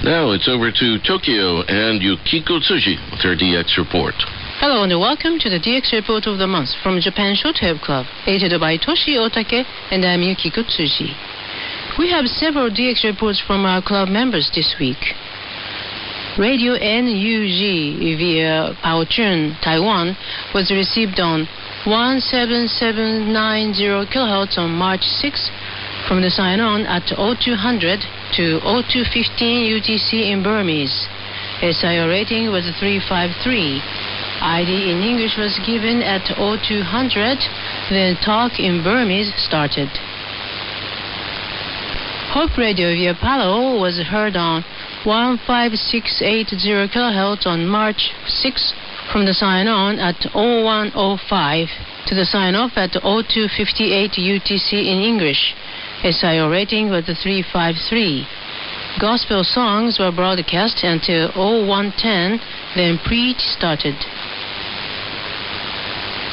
Now it's over to Tokyo and Yukiko Tsuji with her DX report. Hello and welcome to the DX Report of the Month from Japan Shortwave Club, edited by Toshi Otake, and I'm Yukiko Tsuji. We have several DX reports from our club members this week. Radio NUG via Baochun, Taiwan, was received on 17790 kHz on March 6 from the sign-on at 0200 to 0215 UTC in Burmese. SIO rating was 353. ID in English was given at 0200, then talk in Burmese started. Hope Radio via Palo was heard on 15680 kHz on March 6 from the sign-on at 0105 to the sign-off at 0258 UTC in English. SIO rating was 353. Gospel songs were broadcast until 0110, then preach started.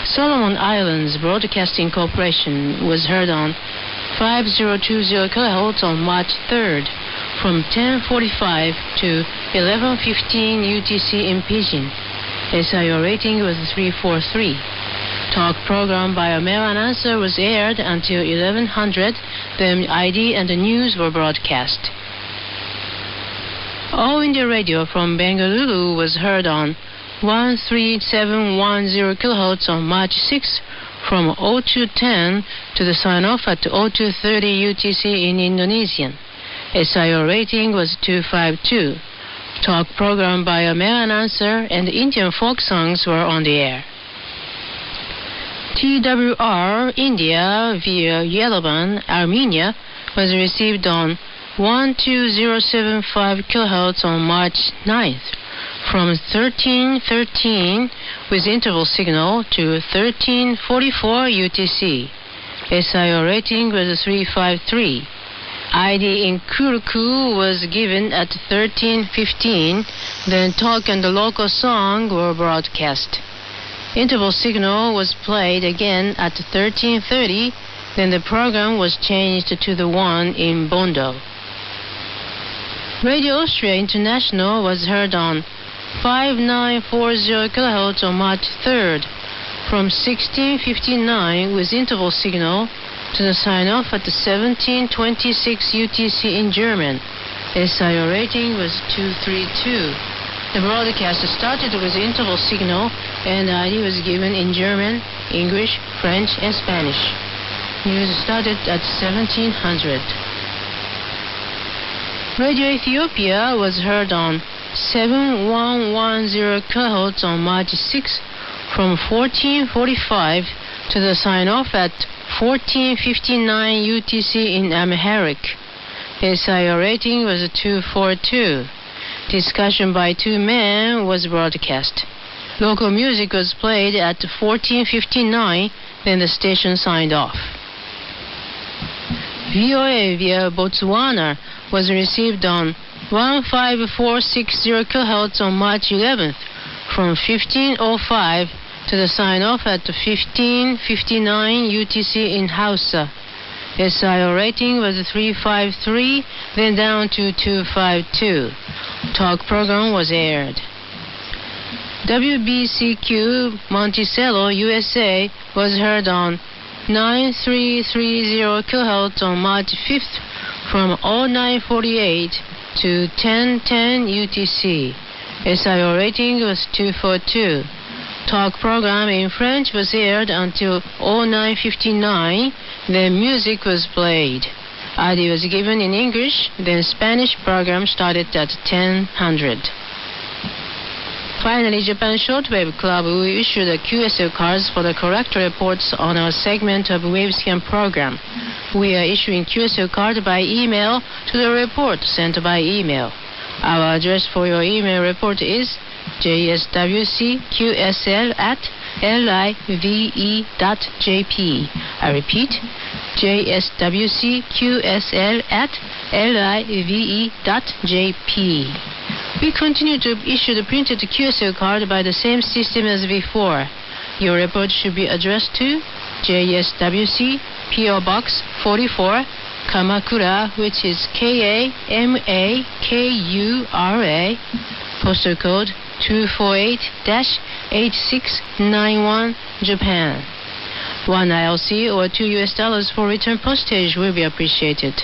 Solomon Islands Broadcasting Corporation was heard on 5020 kHz on March 3rd from 1045 to 1115 UTC in Pidgin. SIO rating was 343. Talk program by a male announcer was aired until 1100, then ID and the news were broadcast. All India Radio from Bengaluru was heard on 13710 kHz on March 6 from 0210 to the sign-off at 0230 UTC in Indonesian. SIO rating was 252. Talk program by a male announcer and Indian folk songs were on the air. TWR India via Yerevan, Armenia was received on 12075 kHz on March 9th from 1313 with interval signal to 1344 UTC. SIO rating was 353. ID in Kuruku was given at 1315, then talk and the local song were broadcast. Interval signal was played again at 1330, then the program was changed to the one in Bondo. Radio Austria International was heard on 5940 kHz on March 3rd from 1659 with interval signal to the sign-off at 1726 UTC in German. SIO rating was 232. The broadcast started with interval signal and ID was given in German, English, French, and Spanish. News started at 1700. Radio Ethiopia was heard on 7110 kHz on March 6 from 1445 to the sign-off at 1459 UTC in Amharic. SIO rating was 242. Discussion by two men was broadcast. Local music was played at 1459, then the station signed off. VOA via Botswana was received on 15460 kHz on March 11th from 1505 to the sign-off at 1559 UTC in Hausa. SIO rating was 353, then down to 252. Talk program was aired. WBCQ Monticello, USA was heard on 9330 kHz on March 5th from 0948 to 1010 UTC. SIO rating was 242. Talk program in French was aired until 0959, then music was played. ID was given in English, then Spanish program started at 1000. Finally, Japan Shortwave Club will issue the QSL cards for the correct reports on our segment of Wavescan program. We are issuing QSL card by email to the report sent by email. Our address for your email report is jswcqsl@live.jp. I repeat, jswcqsl@live.jp. We continue to issue the printed QSL card by the same system as before. Your report should be addressed to JSWC, PO Box 44, Kamakura, which is Kamakura, postal code 248-8691, Japan. $1 ILC or $2 for return postage will be appreciated.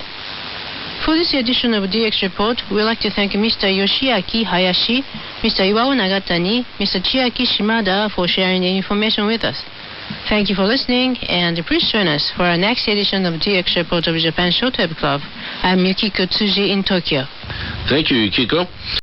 For this edition of DX Report, we'd like to thank Mr. Yoshiaki Hayashi, Mr. Iwao Nagatani, Mr. Chiaki Shimada for sharing the information with us. Thank you for listening, and please join us for our next edition of DX Report of Japan Short Wave Club. I'm Yukiko Tsuji in Tokyo. Thank you, Yukiko.